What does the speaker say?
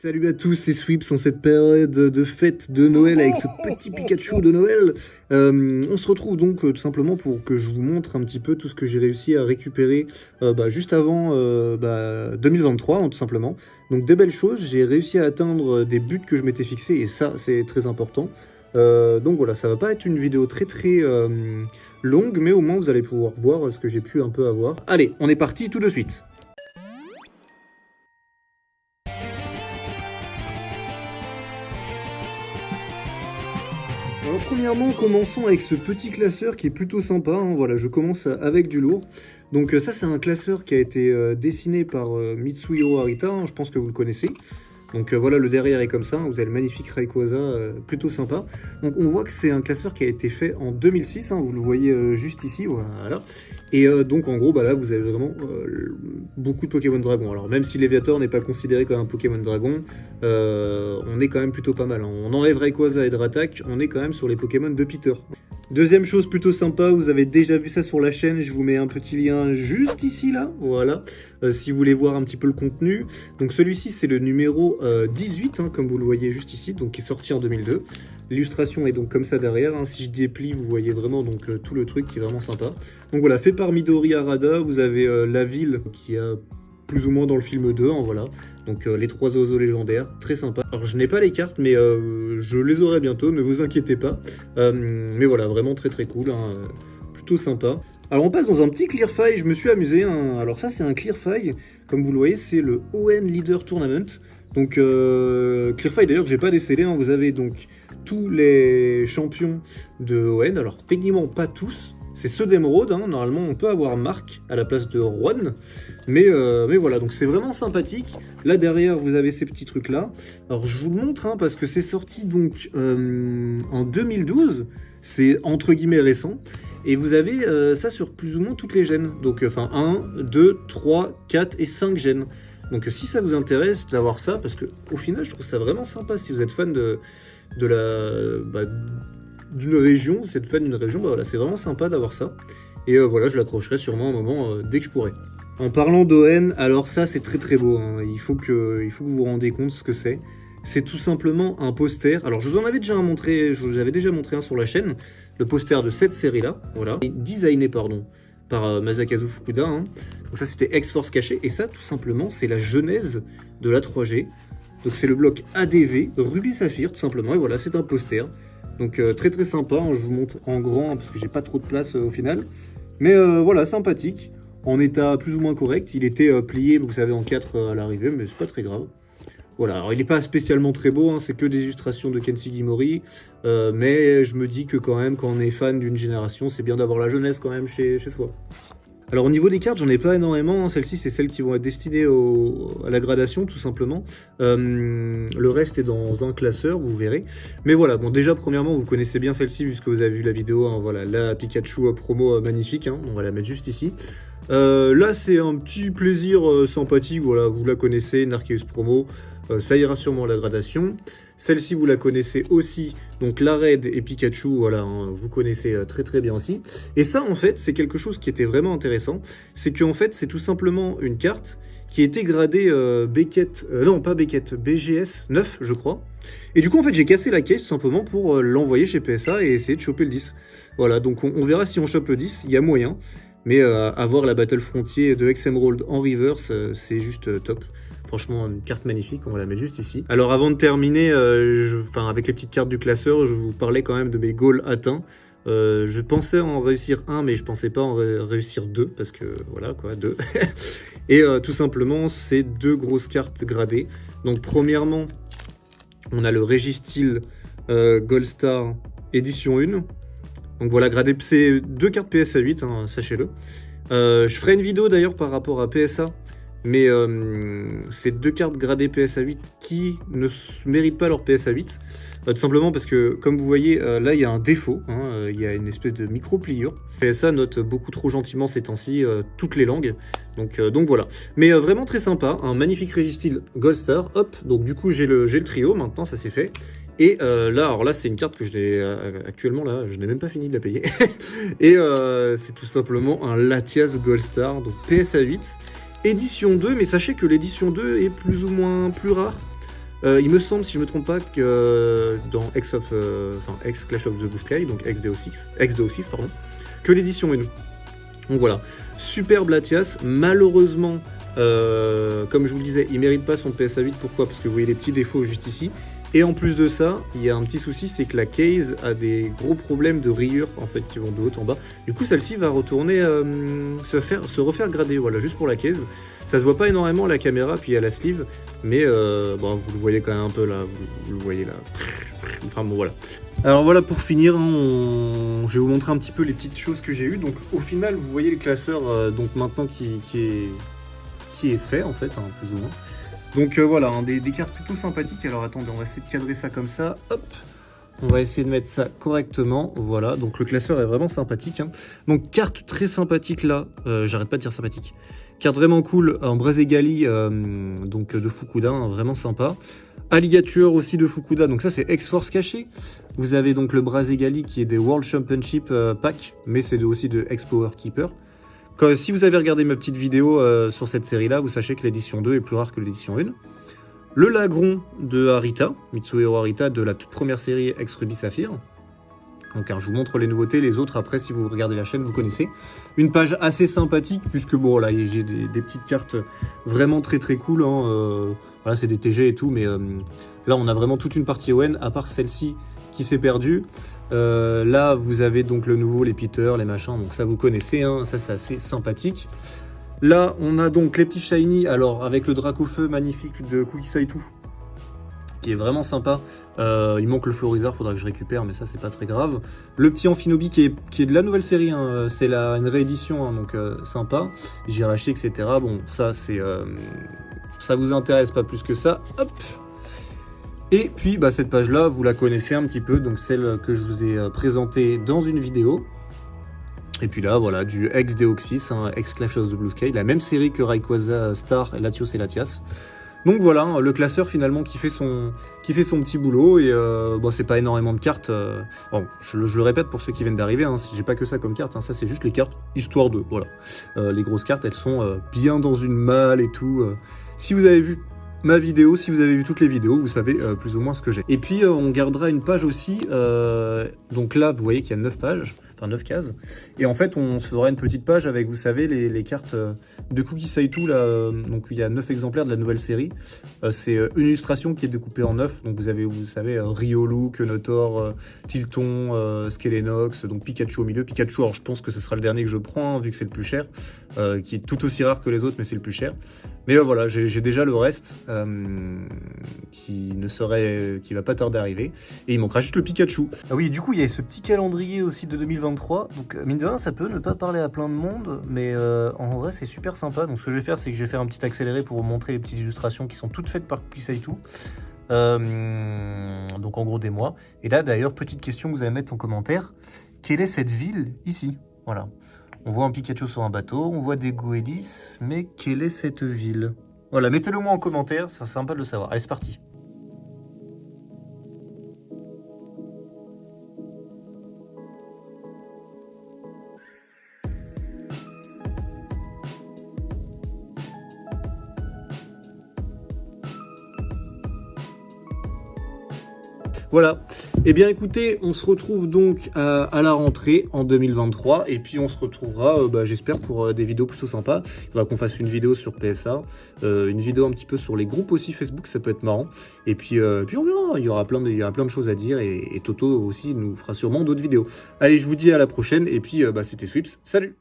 Salut à tous, c'est Sweeps en cette période de fête de Noël avec ce petit Pikachu de Noël. On se retrouve donc tout simplement pour que je vous montre un petit peu tout ce que j'ai réussi à récupérer juste avant 2023, hein, tout simplement. Donc des belles choses, j'ai réussi à atteindre des buts que je m'étais fixés et ça c'est très important. Donc voilà, ça va pas être une vidéo très longue, mais au moins vous allez pouvoir voir ce que j'ai pu un peu avoir. Allez, on est parti tout de suite. Alors premièrement, commençons avec ce petit classeur qui est plutôt sympa, hein. Voilà, je commence avec du lourd. Donc ça c'est un classeur qui a été dessiné par Mitsuhiro Arita, hein, je pense que vous le connaissez. Donc voilà, le derrière est comme ça, hein, vous avez le magnifique Rayquaza, plutôt sympa. Donc on voit que c'est un classeur qui a été fait en 2006, hein, vous le voyez juste ici, voilà. Et donc en gros, là vous avez vraiment beaucoup de Pokémon Dragon. Alors même si Léviator n'est pas considéré comme un Pokémon Dragon, on est quand même plutôt pas mal, hein. On enlève Rayquaza et Dratak, on est quand même sur les Pokémon de Peter. Deuxième chose plutôt sympa, vous avez déjà vu ça sur la chaîne, je vous mets un petit lien juste ici là, voilà, si vous voulez voir un petit peu le contenu. Donc celui-ci c'est le numéro 18, hein, comme vous le voyez juste ici, donc qui est sorti en 2002. L'illustration est donc comme ça derrière, hein. Si je déplie vous voyez vraiment donc tout le truc qui est vraiment sympa. Donc voilà, fait par Midori Harada, vous avez la ville qui a plus ou moins dans le film 2, hein, voilà. Donc les trois oiseaux légendaires, très sympa. Alors je n'ai pas les cartes, mais je les aurai bientôt, ne vous inquiétez pas. Mais voilà, vraiment très cool, hein, plutôt sympa. Alors on passe dans un petit Clearfile, je me suis amusé, hein. Alors ça c'est un Clearfile, comme vous le voyez, c'est le ON Leader Tournament. Donc Clearfile d'ailleurs que j'ai pas décédé, hein. Vous avez donc tous les champions de ON, alors techniquement pas tous. C'est ceux d'Emeraude, hein. Normalement on peut avoir Marc à la place de Juan, mais voilà, donc c'est vraiment sympathique. Là derrière vous avez ces petits trucs là, alors je vous le montre, hein, parce que c'est sorti donc en 2012, c'est entre guillemets récent, et vous avez ça sur plus ou moins toutes les gènes, donc enfin 1, 2, 3, 4 et 5 gènes. Donc si ça vous intéresse d'avoir ça, parce que au final je trouve ça vraiment sympa si vous êtes fan d'une région, si vous êtes fan d'une région, voilà, c'est vraiment sympa d'avoir ça. Et voilà, je l'accrocherai sûrement un moment dès que je pourrai. En parlant d'ON, alors ça c'est très beau, hein. Il faut que vous vous rendiez compte ce que c'est. C'est tout simplement un poster. Alors je vous en avais déjà montré, j'avais déjà montré un sur la chaîne, le poster de cette série-là, voilà, designé par Masakazu Fukuda, hein. Donc ça c'était X-Force caché, et ça tout simplement c'est la genèse de la 3G. Donc c'est le bloc ADV, Rubis Saphir tout simplement, et voilà, c'est un poster. Donc très sympa, hein, je vous montre en grand, hein, parce que j'ai pas trop de place au final. Mais voilà, sympathique, en état plus ou moins correct. Il était plié, vous savez, en 4 à l'arrivée, mais c'est pas très grave. Voilà, alors il n'est pas spécialement très beau, hein, c'est que des illustrations de Ken Sugimori, mais je me dis que quand même, quand on est fan d'une génération, c'est bien d'avoir la jeunesse quand même chez soi. Alors au niveau des cartes, j'en ai pas énormément, hein. Celles-ci c'est celles qui vont être destinées à la gradation tout simplement. Le reste est dans un classeur, vous verrez. Mais voilà, bon déjà premièrement vous connaissez bien celle-ci puisque vous avez vu la vidéo, hein, voilà, la Pikachu promo magnifique, hein, on va la mettre juste ici. Là c'est un petit plaisir sympathique, voilà, vous la connaissez, Narceus promo, ça ira sûrement la gradation. Celle-ci vous la connaissez aussi, donc la Raid et Pikachu, voilà, hein, vous connaissez très bien aussi. Et ça en fait c'est quelque chose qui était vraiment intéressant, c'est qu'en fait c'est tout simplement une carte qui était gradée Beckett, non pas Beckett, BGS 9 je crois. Et du coup en fait j'ai cassé la case tout simplement pour l'envoyer chez PSA et essayer de choper le 10. Voilà, donc on verra si on chope le 10, il y a moyen. Mais avoir la Battle Frontier de X-Emerald en reverse, c'est juste top. Franchement, une carte magnifique, on va la mettre juste ici. Alors avant de terminer, avec les petites cartes du classeur, je vous parlais quand même de mes goals atteints. Je pensais en réussir un, mais je pensais pas en réussir deux, parce que voilà quoi, deux. Et tout simplement, c'est deux grosses cartes gradées. Donc premièrement, on a le Registeel Gold Star édition 1. Donc voilà, gradé, c'est deux cartes PSA 8, hein, sachez-le. Je ferai une vidéo d'ailleurs par rapport à PSA. Mais c'est deux cartes gradées PSA 8 qui ne méritent pas leur PSA 8. Tout simplement parce que, comme vous voyez, là il y a un défaut, hein, il y a une espèce de micro-pliure. PSA note beaucoup trop gentiment ces temps-ci toutes les langues, donc voilà. Mais vraiment très sympa, un magnifique Registeel Gold Star, hop, donc du coup j'ai le trio, maintenant ça c'est fait. Et alors là c'est une carte que je l'ai actuellement là, je n'ai même pas fini de la payer. Et c'est tout simplement un Latias Gold Star, donc PSA 8. Édition 2, mais sachez que l'édition 2 est plus ou moins plus rare. Il me semble, si je me trompe pas, que dans X Clash of the Blue Sky, donc XDO6, pardon, que l'édition est nous. Donc voilà, superbe Latias, malheureusement, comme je vous le disais, il mérite pas son PSA 8, pourquoi? Parce que vous voyez les petits défauts juste ici. Et en plus de ça, il y a un petit souci, c'est que la case a des gros problèmes de rayures en fait qui vont de haut en bas. Du coup, celle-ci va retourner, se refaire grader, voilà, juste pour la case. Ça se voit pas énormément à la caméra, puis à la sleeve, mais bon, vous le voyez quand même un peu là, vous le voyez là. Enfin bon, voilà. Alors voilà, pour finir, hein, je vais vous montrer un petit peu les petites choses que j'ai eues. Donc au final, vous voyez le classeur donc maintenant qui est fait en fait, hein, plus ou moins. Donc voilà, hein, des cartes plutôt sympathiques. Alors attendez, on va essayer de cadrer ça comme ça. Hop, on va essayer de mettre ça correctement. Voilà, donc le classeur est vraiment sympathique. Hein. Donc carte très sympathique là, j'arrête pas de dire sympathique. Carte vraiment cool en Brazegali, donc de Fukuda, hein, vraiment sympa. Alligator aussi de Fukuda, donc ça c'est X-Force caché. Vous avez donc le Brazegali qui est des World Championship pack, mais c'est aussi de X-Power Keeper. Si vous avez regardé ma petite vidéo sur cette série-là, vous sachez que l'édition 2 est plus rare que l'édition 1. Le Lagron de Harita, Mitsuhiro Harita, de la toute première série X-Ruby Saphir. Donc hein, je vous montre les nouveautés, les autres après si vous regardez la chaîne vous connaissez. Une page assez sympathique puisque bon là j'ai des petites cartes vraiment très cool. Hein, voilà c'est des TG et tout mais là on a vraiment toute une partie ON à part celle-ci qui s'est perdue. Là vous avez donc le nouveau, les Peter, les machins, donc ça vous connaissez, hein, ça c'est assez sympathique. Là on a donc les petits shiny, alors avec le Dracofeu magnifique de Cookie Saitu, qui est vraiment sympa. Il manque le Florizard, faudra que je récupère, mais ça c'est pas très grave. Le petit Amphinobi qui est de la nouvelle série, hein, c'est une réédition, hein, donc sympa. J'ai racheté, etc. Bon, ça c'est, ça vous intéresse pas plus que ça. Hop. Et puis bah, cette page-là, vous la connaissez un petit peu, donc celle que je vous ai présentée dans une vidéo. Et puis là, voilà, du X-Deoxys, hein, X-Clash of the Blue Sky, la même série que Rayquaza, Star, Latios et Latias. Donc voilà, hein, le classeur finalement qui fait son petit boulot, et bon, c'est pas énormément de cartes. Bon, je le répète pour ceux qui viennent d'arriver, hein, j'ai pas que ça comme carte, hein, ça c'est juste les cartes histoire de, voilà. Les grosses cartes, elles sont bien dans une malle et tout. Si vous avez vu ma vidéo, si vous avez vu toutes les vidéos, vous savez plus ou moins ce que j'ai. Et puis on gardera une page aussi, donc là vous voyez qu'il y a 9 pages, enfin 9 cases, et en fait on se fera une petite page avec, vous savez, les cartes de Cookie Saitu, là, donc il y a 9 exemplaires de la nouvelle série, c'est une illustration qui est découpée en 9, donc vous savez, Riolu, Kenotor, Tilton, Skelenox, donc Pikachu au milieu. Pikachu, alors je pense que ce sera le dernier que je prends, hein, vu que c'est le plus cher, qui est tout aussi rare que les autres, mais c'est le plus cher. Mais voilà, j'ai déjà le reste qui va pas tarder à arriver. Et il manquera juste le Pikachu. Ah oui, du coup, il y a ce petit calendrier aussi de 2023. Donc, mine de rien, ça peut ne pas parler à plein de monde, mais en vrai, c'est super sympa. Donc, ce que je vais faire, c'est que je vais faire un petit accéléré pour vous montrer les petites illustrations qui sont toutes faites par Cookie Saitu. Donc, en gros, des mois. Et là, d'ailleurs, petite question que vous allez mettre en commentaire. Quelle est cette ville ici? Voilà. On voit un Pikachu sur un bateau, on voit des Goélis, mais quelle est cette ville? Voilà, mettez-le moi en commentaire, c'est sympa de le savoir. Allez, c'est parti. Voilà, et bien écoutez, on se retrouve donc à la rentrée en 2023, et puis on se retrouvera, j'espère, pour des vidéos plutôt sympas. Il faudra qu'on fasse une vidéo sur PSA, une vidéo un petit peu sur les groupes aussi Facebook, ça peut être marrant. Et puis on verra, il y aura plein de choses à dire, et Toto aussi nous fera sûrement d'autres vidéos. Allez, je vous dis à la prochaine, et puis c'était Swips, salut!